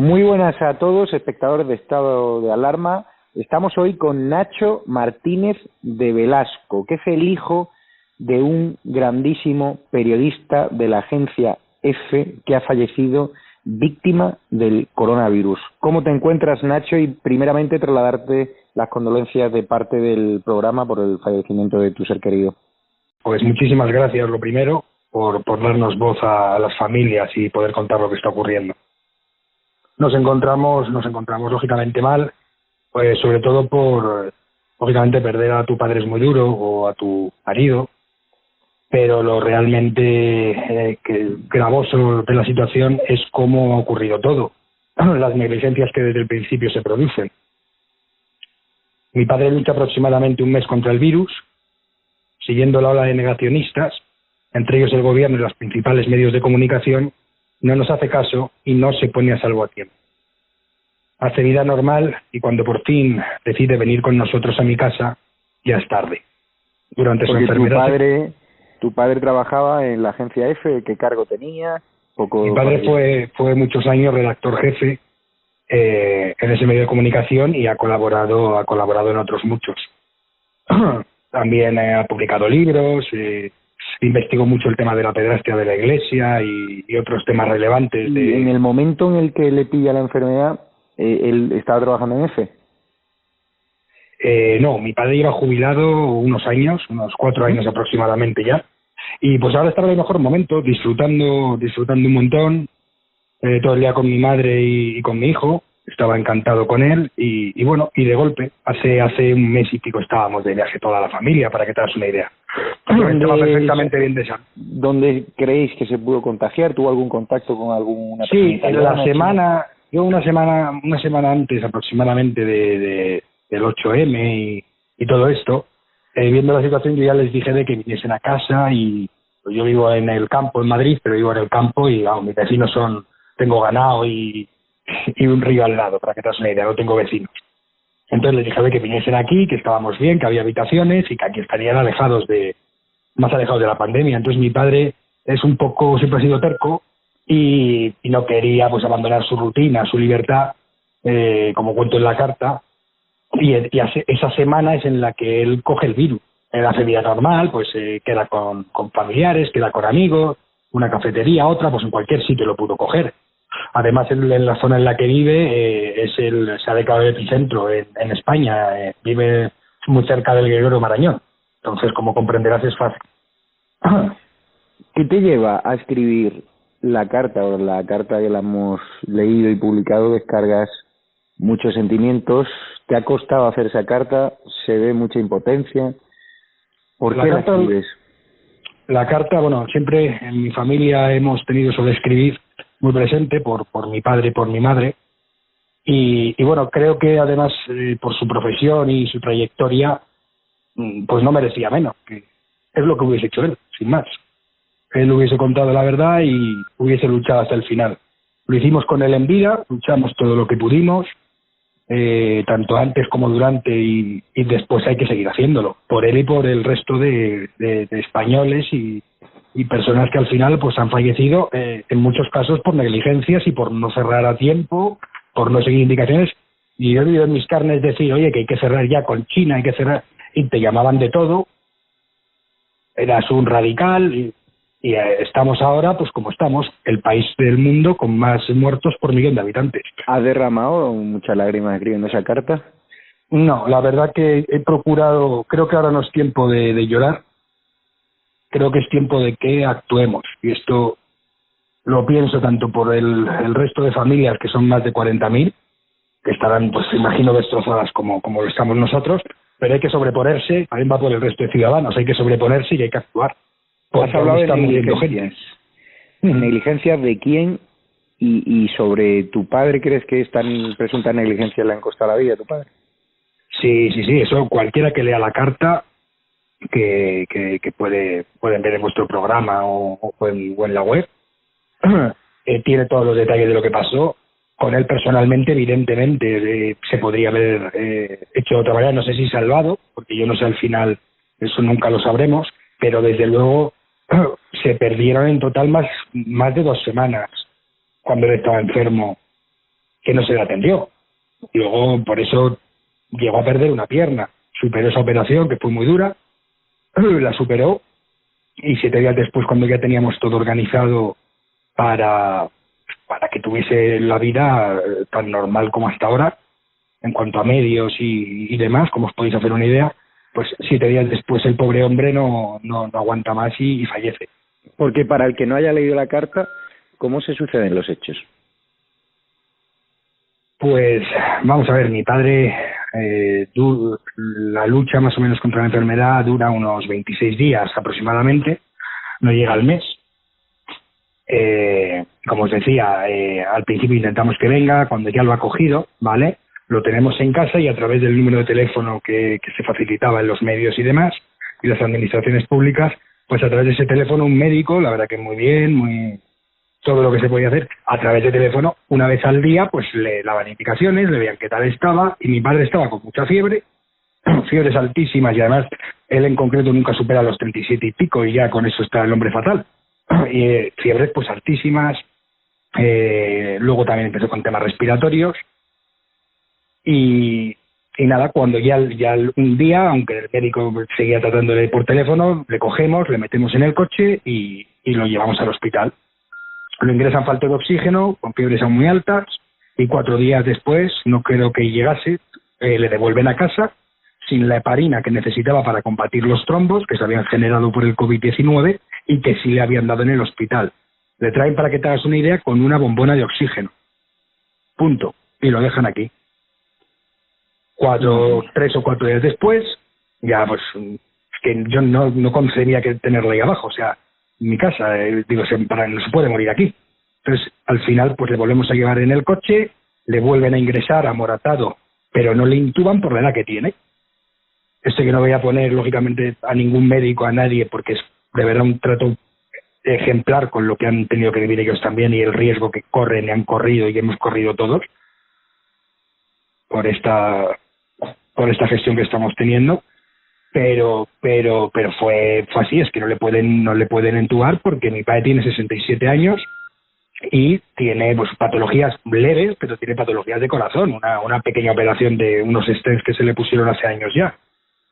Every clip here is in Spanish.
Muy buenas a todos, espectadores de Estado de Alarma. Estamos hoy con Nacho Martínez de Velasco, que es el hijo de un grandísimo periodista de la agencia EFE que ha fallecido víctima del coronavirus. ¿Cómo te encuentras, Nacho? Y primeramente trasladarte las condolencias de parte del programa por el fallecimiento de tu ser querido. Pues muchísimas gracias, lo primero, por darnos voz a las familias y poder contar lo que está ocurriendo. Nos encontramos lógicamente mal, pues sobre todo por, lógicamente, perder a tu padre es muy duro, o a tu marido, pero lo realmente gravoso de la situación es cómo ha ocurrido todo, las negligencias que desde el principio se producen. Mi padre lucha aproximadamente un mes contra el virus, siguiendo la ola de negacionistas, entre ellos el gobierno y los principales medios de comunicación, no nos hace caso y no se pone a salvo a tiempo. Hace vida normal y cuando por fin decide venir con nosotros a mi casa, ya es tarde. Durante su enfermedad... ¿Tu padre trabajaba en la agencia EFE? ¿Qué cargo tenía? Mi padre fue muchos años redactor jefe en ese medio de comunicación y ha colaborado en otros muchos. También ha publicado libros, investigó mucho el tema de la pederastia de la Iglesia y otros temas relevantes. ¿Y en el momento en el que le pilla la enfermedad, él estaba trabajando en EFE? No, mi padre lleva jubilado unos 4 años aproximadamente ya, y pues ahora está en el mejor momento, disfrutando un montón, todo el día con mi madre y con mi hijo. Estaba encantado con él y bueno, y de golpe, hace un mes y pico estábamos de viaje toda la familia, para que te hagas una idea. Estaba perfectamente bien de salud. ¿Dónde creéis que se pudo contagiar? ¿Tuvo algún contacto con alguna persona? Sí, en la semana, una semana antes aproximadamente del 8M y todo esto, viendo la situación, yo ya les dije de que viniesen a casa. Y pues yo vivo en el campo en Madrid, pero vivo en el campo y mis vecinos tengo ganado y un río al lado, para que te hagas una idea, no tengo vecinos. Entonces les dije de que viniesen aquí, que estábamos bien, que había habitaciones y que aquí estarían más alejados de la pandemia. Entonces mi padre siempre ha sido terco y no quería pues abandonar su rutina, su libertad, como cuento en la carta. Y esa semana es en la que él coge el virus. Él hace vida normal, pues queda con familiares, queda con amigos, una cafetería, otra, pues en cualquier sitio lo pudo coger. Además, en la zona en la que vive, se ha declarado el epicentro en España, vive muy cerca del Gregorio Marañón. Entonces, como comprenderás, es fácil. ¿Qué te lleva a escribir la carta? O la carta que la hemos leído y publicado, descargas muchos sentimientos. ¿Te ha costado hacer esa carta? ¿Se ve mucha impotencia? ¿Por qué la escribes? La carta, bueno, siempre en mi familia hemos tenido eso de escribir muy presente por mi padre y por mi madre. Y bueno, creo que además por su profesión y su trayectoria, pues no merecía menos. Que es lo que hubiese hecho él, sin más. Él hubiese contado la verdad y hubiese luchado hasta el final. Lo hicimos con él en vida, luchamos todo lo que pudimos, tanto antes como durante y después hay que seguir haciéndolo, por él y por el resto de españoles y personas que al final pues han fallecido, en muchos casos por negligencias y por no cerrar a tiempo, por no seguir indicaciones. Y yo he oído en mis carnes decir, oye, que hay que cerrar ya con China, hay que cerrar, y te llamaban de todo, eras un radical y estamos ahora, pues como estamos, el país del mundo con más muertos por millón de habitantes. ¿Has derramado muchas lágrimas escribiendo esa carta? No, la verdad que he procurado, creo que ahora no es tiempo de llorar, creo que es tiempo de que actuemos. Y esto lo pienso tanto por el resto de familias, que son más de 40.000, que estarán, pues imagino, destrozadas como lo estamos nosotros, pero hay que sobreponerse, también va por el resto de ciudadanos, hay que sobreponerse y hay que actuar. ¿Has hablado de negligencias? ¿Negligencias de quién? Y sobre tu padre, ¿crees que esta presunta negligencia le han costado la vida a tu padre? Sí, eso cualquiera que lea la carta, que pueden ver en vuestro programa o en la web, tiene todos los detalles de lo que pasó. Con él personalmente, evidentemente, se podría haber hecho de otra manera, no sé si salvado, porque yo no sé al final, eso nunca lo sabremos, pero desde luego se perdieron en total más de 2 semanas cuando él estaba enfermo que no se le atendió. Luego, por eso, llegó a perder una pierna. Superó esa operación, que fue muy dura, la superó, y 7 días después, cuando ya teníamos todo organizado para que tuviese la vida tan normal como hasta ahora, en cuanto a medios y demás, como os podéis hacer una idea, pues 7 días después el pobre hombre no aguanta más y fallece. Porque para el que no haya leído la carta, ¿cómo se suceden los hechos? Pues vamos a ver, mi padre, la lucha más o menos contra la enfermedad dura unos 26 días aproximadamente, no llega al mes. Como os decía, al principio intentamos que venga, cuando ya lo ha cogido, ¿vale? Lo tenemos en casa y a través del número de teléfono que se facilitaba en los medios y demás, y las administraciones públicas, pues a través de ese teléfono un médico, la verdad que muy bien, todo lo que se podía hacer a través de teléfono, una vez al día, pues le daban indicaciones, le veían qué tal estaba, y mi padre estaba con mucha fiebre, fiebres altísimas, y además él en concreto nunca supera los 37 y pico, y ya con eso está el hombre fatal. Y fiebres pues altísimas, luego también empezó con temas respiratorios, y nada, cuando ya un día, aunque el médico seguía tratándole por teléfono, le cogemos, le metemos en el coche y lo llevamos al hospital. Lo ingresan falta de oxígeno, con fiebres aún muy altas, y 4 días después, no creo que llegase, le devuelven a casa sin la heparina que necesitaba para combatir los trombos que se habían generado por el COVID-19 y que sí le habían dado en el hospital. Le traen, para que te hagas una idea, con una bombona de oxígeno. Punto. Y lo dejan aquí. 3 o 4 días después, ya pues, es que yo no concebía que tenerla ahí abajo, o sea, en mi casa, no se puede morir aquí. Entonces, al final, pues le volvemos a llevar en el coche, le vuelven a ingresar amoratado, pero no le intuban por la edad que tiene. Que no voy a poner, lógicamente, a ningún médico, a nadie, porque es de verdad un trato ejemplar con lo que han tenido que vivir ellos también y el riesgo que corren y han corrido y hemos corrido todos por esta gestión que estamos teniendo, pero fue así, es que no le pueden entubar porque mi padre tiene 67 años y tiene pues patologías leves, pero tiene patologías de corazón, una pequeña operación de unos stents que se le pusieron hace años ya.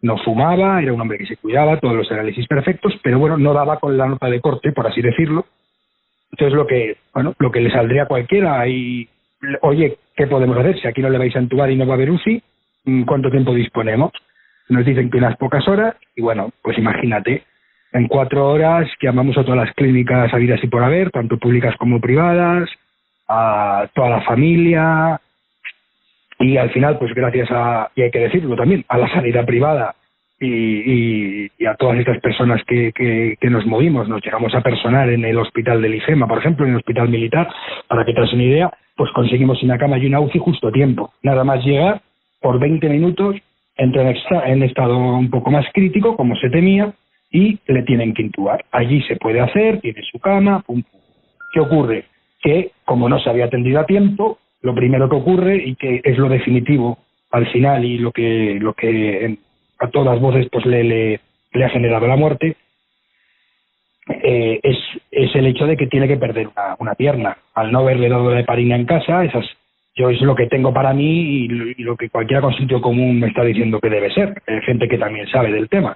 No fumaba, era un hombre que se cuidaba, todos los análisis perfectos, pero bueno, no daba con la nota de corte, por así decirlo. Entonces lo que le saldría a cualquiera y, oye, ¿qué podemos hacer? Si aquí no le vais a entubar y no va a haber UCI, ¿cuánto tiempo disponemos? Nos dicen que unas pocas horas, y bueno, pues imagínate, en 4 horas llamamos a todas las clínicas habidas y por haber, tanto públicas como privadas, a toda la familia, y al final, pues gracias y hay que decirlo también, a la sanidad privada y a todas estas personas que nos movimos, nos llegamos a personar en el hospital del IFEMA, por ejemplo, en el hospital militar, para que te hagas una idea, pues conseguimos una cama y una UCI justo a tiempo. Nada más llegar, por 20 minutos, entra en estado un poco más crítico, como se temía, y le tienen que intubar. Allí se puede hacer, tiene su cama, pum, pum. ¿Qué ocurre? Que, como no se había atendido a tiempo, lo primero que ocurre, y que es lo definitivo al final y lo que a todas voces pues le ha generado la muerte, es el hecho de que tiene que perder una pierna. Al no haberle dado la heparina en casa, yo es lo que tengo para mí y lo que cualquiera con sentido común me está diciendo que debe ser. Gente que también sabe del tema.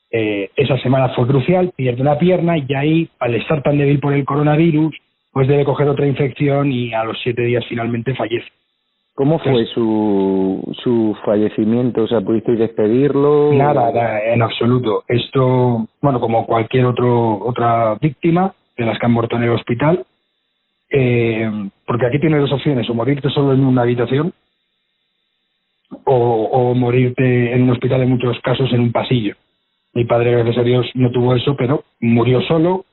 Esa semana fue crucial, pierde una pierna y ahí, al estar tan débil por el coronavirus, pues debe coger otra infección y a los 7 días finalmente fallece. ¿Cómo fue su fallecimiento? O sea, ¿pudisteis despedirlo? Nada, en absoluto. Esto, bueno, como cualquier otra víctima de las que han muerto en el hospital, porque aquí tienes 2 opciones, o morirte solo en una habitación o morirte en un hospital, en muchos casos en un pasillo. Mi padre, gracias a Dios, no tuvo eso, pero murió solo,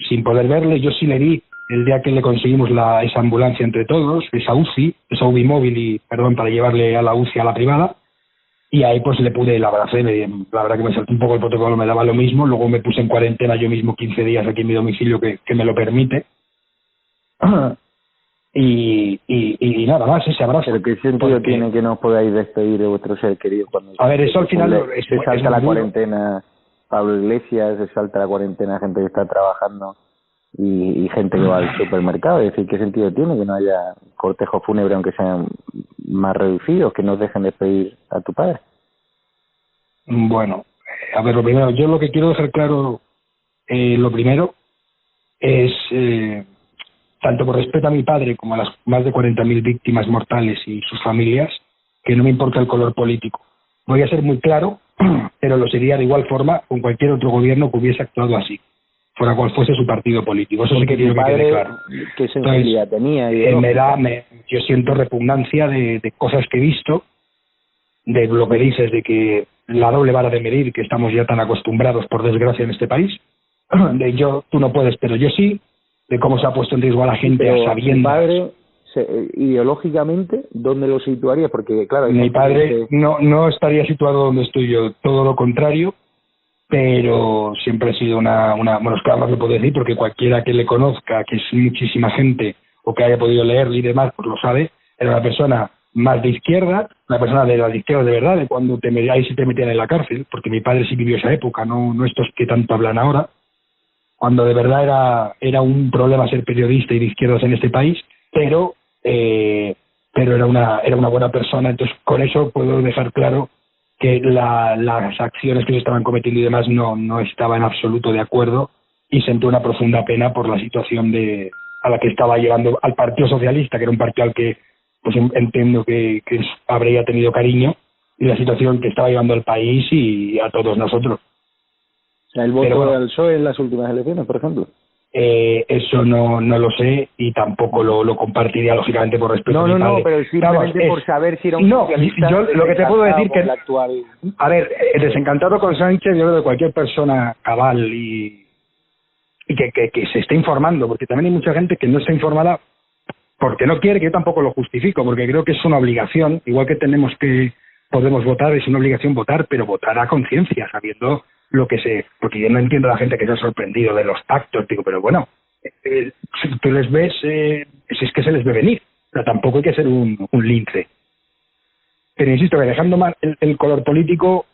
sin poder verle. Yo sí le vi el día que le conseguimos esa ambulancia entre todos, esa UCI móvil, para llevarle a la UCI a la privada, y ahí pues le pude, la abracé, la verdad que me saltó un poco el protocolo, me daba lo mismo, luego me puse en cuarentena yo mismo 15 días aquí en mi domicilio que me lo permite, y nada más, ese abrazo. ¿Pero qué sentido tiene que no os podáis despedir de vuestro ser querido? Cuando a ver, eso al final se salta la cuarentena, Pablo Iglesias, se salta la cuarentena, gente que está trabajando y gente que va al supermercado. Es decir, ¿qué sentido tiene que no haya cortejo fúnebre aunque sean más reducidos, que no dejen de pedir a tu padre? Bueno, a ver, lo primero, yo lo que quiero dejar claro, lo primero es, tanto por respeto a mi padre como a las más de 40.000 víctimas mortales y sus familias, que no me importa el color político. Voy a ser muy claro, pero lo sería de igual forma con cualquier otro gobierno que hubiese actuado así, fuera cual fuese su partido político. Eso sí que quiero que quede claro. ¿Qué sensibilidad tenía? Yo siento repugnancia de cosas que he visto, de lo que dices, de que la doble vara de medir que estamos ya tan acostumbrados, por desgracia, en este país, de tú no puedes, pero yo sí, de cómo se ha puesto en riesgo a la gente pero sabiendo... Mi padre, ideológicamente, ¿dónde lo situaría? Porque, claro... Mi padre no estaría situado donde estoy yo, todo lo contrario, pero siempre ha sido bueno, es que además lo puedo decir porque cualquiera que le conozca, que es muchísima gente, o que haya podido leerle y demás, pues lo sabe, era una persona más de izquierda, una persona de la izquierda de verdad, de cuando ahí sí te metían en la cárcel, porque mi padre sí vivió esa época, no estos que tanto hablan ahora, cuando de verdad era un problema ser periodista y de izquierdas en este país, pero era una buena persona. Entonces con eso puedo dejar claro que las acciones que se estaban cometiendo y demás no estaba en absoluto de acuerdo, y sentí una profunda pena por la situación a la que estaba llevando al Partido Socialista, que era un partido al que pues entiendo que habría tenido cariño, y la situación que estaba llevando al país y a todos nosotros. ¿El voto al PSOE en las últimas elecciones, por ejemplo? Eso no lo sé, y tampoco lo compartiría, lógicamente, por respeto a mi padre. No, pero simplemente por saber si era un socialista. Yo lo que te puedo decir que... Actual... A ver, desencantado con Sánchez, yo creo que cualquier persona cabal y que se esté informando, porque también hay mucha gente que no está informada porque no quiere, que yo tampoco lo justifico, porque creo que es una obligación, igual que podemos votar, es una obligación votar, pero votar a conciencia, sabiendo lo que porque yo no entiendo a la gente que se ha sorprendido de los pactos, digo, pero bueno, tú les ves, es que se les ve venir, pero tampoco hay que ser un lince. Pero insisto que dejando mal el color político,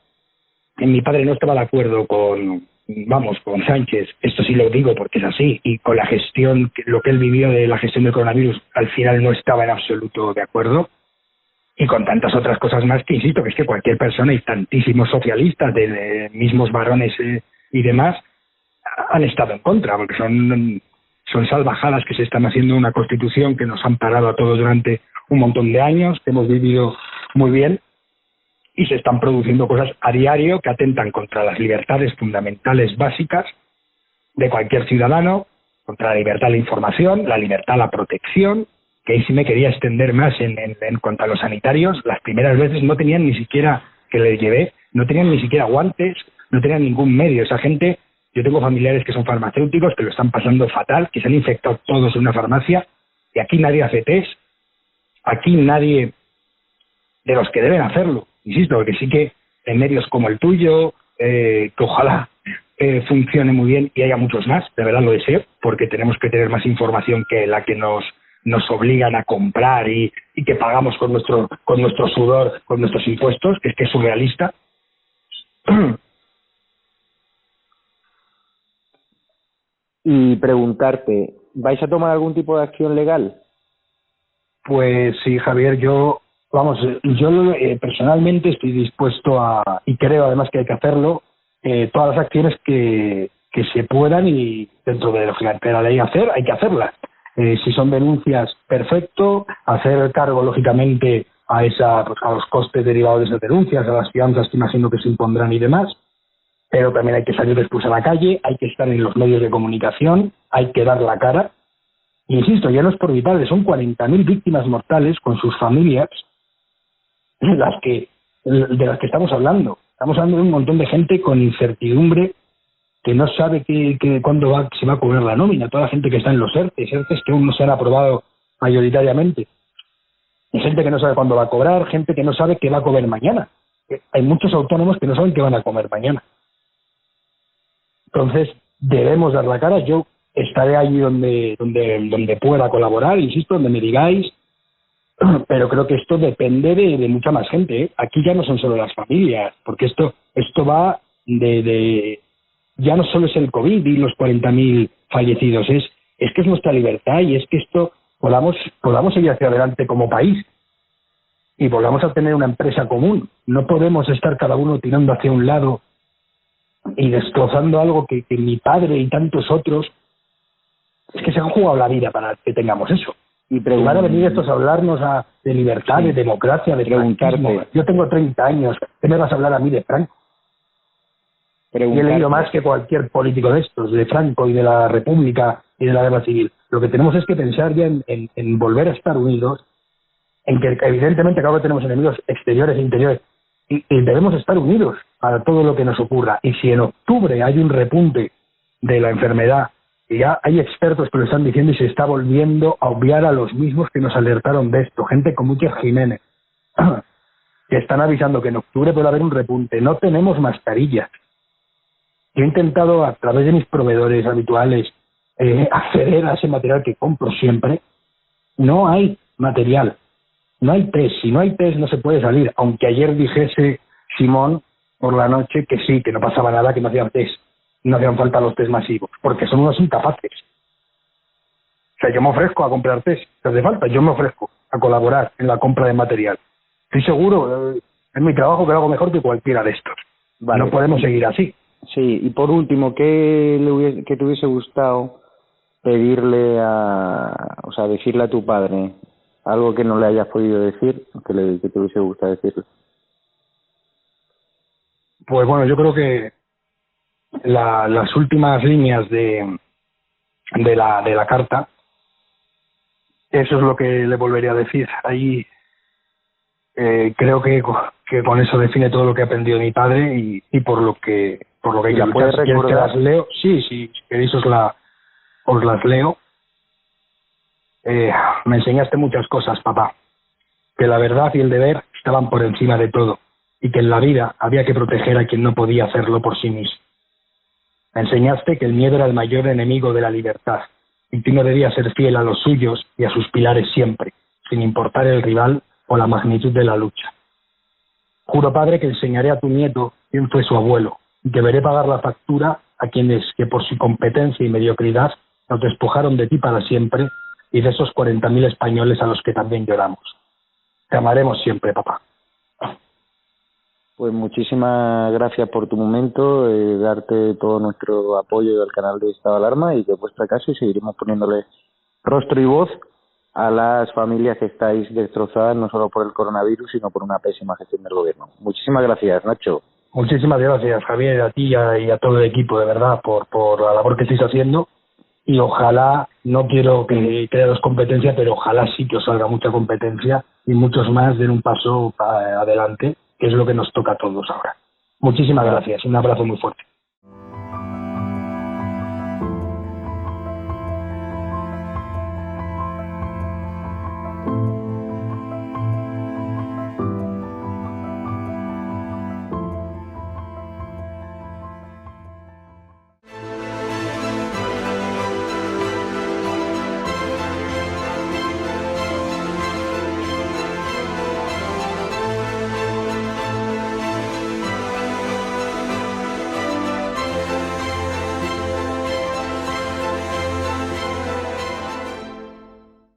mi padre no estaba de acuerdo con Sánchez, esto sí lo digo porque es así, y con la gestión, lo que él vivió de la gestión del coronavirus, al final no estaba en absoluto de acuerdo, y con tantas otras cosas más que insisto, que es que cualquier persona y tantísimos socialistas de mismos varones y demás han estado en contra, porque son salvajadas que se están haciendo una constitución que nos han parado a todos durante un montón de años, que hemos vivido muy bien, y se están produciendo cosas a diario que atentan contra las libertades fundamentales básicas de cualquier ciudadano, contra la libertad a la información, la libertad a la protección, que ahí sí me quería extender más en cuanto a los sanitarios. Las primeras veces no tenían ni siquiera, que les llevé, no tenían ni siquiera guantes, no tenían ningún medio. Esa gente, yo tengo familiares que son farmacéuticos, que lo están pasando fatal, que se han infectado todos en una farmacia, y aquí nadie hace test, aquí nadie de los que deben hacerlo. Insisto, porque sí que en medios como el tuyo, que ojalá funcione muy bien y haya muchos más, de verdad lo deseo, porque tenemos que tener más información que la que nos obligan a comprar y que pagamos con nuestro sudor, con nuestros impuestos, que es surrealista. Y preguntarte, ¿vais a tomar algún tipo de acción legal? Pues sí, Javier, yo personalmente estoy dispuesto y creo además que hay que hacerlo, todas las acciones que se puedan, y dentro de la ley hay que hacerlas. Si son denuncias, perfecto, hacer cargo lógicamente a los costes derivados de esas denuncias, a las fianzas que imagino que se impondrán y demás, pero también hay que salir después a la calle, hay que estar en los medios de comunicación, hay que dar la cara. Insisto, ya no es por mi padre, son 40.000 víctimas mortales con sus familias de las que estamos hablando. Estamos hablando de un montón de gente con incertidumbre, que no sabe cuándo se va a cobrar la nómina, toda la gente que está en los ERTES que aún no se han aprobado mayoritariamente. Hay gente que no sabe cuándo va a cobrar, gente que no sabe qué va a comer mañana. Hay muchos autónomos que no saben qué van a comer mañana. Entonces, debemos dar la cara. Yo estaré allí donde pueda colaborar, insisto, donde me digáis, pero creo que esto depende de mucha más gente, ¿eh? Aquí ya no son solo las familias, porque esto va ya no solo es el COVID y los 40.000 fallecidos, es es que es nuestra libertad y es que esto podamos seguir hacia adelante como país y volvamos a tener una empresa común. No podemos estar cada uno tirando hacia un lado y destrozando algo que mi padre y tantos otros, es que se han jugado la vida para que tengamos eso. Y van a venir estos a hablarnos de libertad, de democracia, de franquismo. Yo tengo 30 años, ¿qué me vas a hablar a mí de Franco? Y he leído más que cualquier político de estos, de Franco y de la República y de la Guerra Civil. Lo que tenemos es que pensar ya en volver a estar unidos, en que evidentemente claro que tenemos enemigos exteriores e interiores, y debemos estar unidos para todo lo que nos ocurra. Y si en octubre hay un repunte de la enfermedad, y ya hay expertos que lo están diciendo y se está volviendo a obviar a los mismos que nos alertaron de esto, gente como Muchas Jiménez, que están avisando que en octubre puede haber un repunte. No tenemos mascarillas. Yo he intentado a través de mis proveedores habituales acceder a ese material que compro siempre. No hay material, no hay test. Si no hay test no se puede salir, aunque ayer dijese Simón por la noche que sí, que no pasaba nada, que no hacían test, no hacían falta los test masivos, porque son unos incapaces. O sea, yo me ofrezco a comprar test, si hace falta, yo me ofrezco a colaborar en la compra de material. Estoy seguro, es mi trabajo que lo hago mejor que cualquiera de estos. Vale. No podemos seguir así. Sí, y por último, ¿qué te hubiese gustado pedirle o sea, decirle a tu padre algo que no le hayas podido decir, que te hubiese gustado decirle? Pues bueno, yo creo que las últimas líneas de la carta, eso es lo que le volvería a decir. Ahí creo que con eso define todo lo que he aprendido de mi padre y por lo que hay que luchar. Si queréis que las leo, sí, si queréis os las leo. Me enseñaste muchas cosas, papá, que la verdad y el deber estaban por encima de todo y que en la vida había que proteger a quien no podía hacerlo por sí mismo. Me enseñaste que el miedo era el mayor enemigo de la libertad y que uno debía ser fiel a los suyos y a sus pilares siempre, sin importar el rival o la magnitud de la lucha. Juro, padre, que enseñaré a tu nieto quién fue su abuelo y que veré pagar la factura a quienes que por su competencia y mediocridad nos despojaron de ti para siempre y de esos 40.000 españoles a los que también lloramos. Te amaremos siempre, papá. Pues muchísimas gracias por tu momento, darte todo nuestro apoyo al canal de Estado de Alarma y que vuestra casa y seguiremos poniéndole rostro y voz a las familias que estáis destrozadas no solo por el coronavirus sino por una pésima gestión del gobierno. Muchísimas gracias, Nacho. Muchísimas gracias, Javier, a ti y a todo el equipo, de verdad, por la labor que estáis haciendo y ojalá, no quiero que crearos competencia, pero ojalá sí que os salga mucha competencia y muchos más den un paso adelante, que es lo que nos toca a todos ahora. Muchísimas gracias, un abrazo muy fuerte.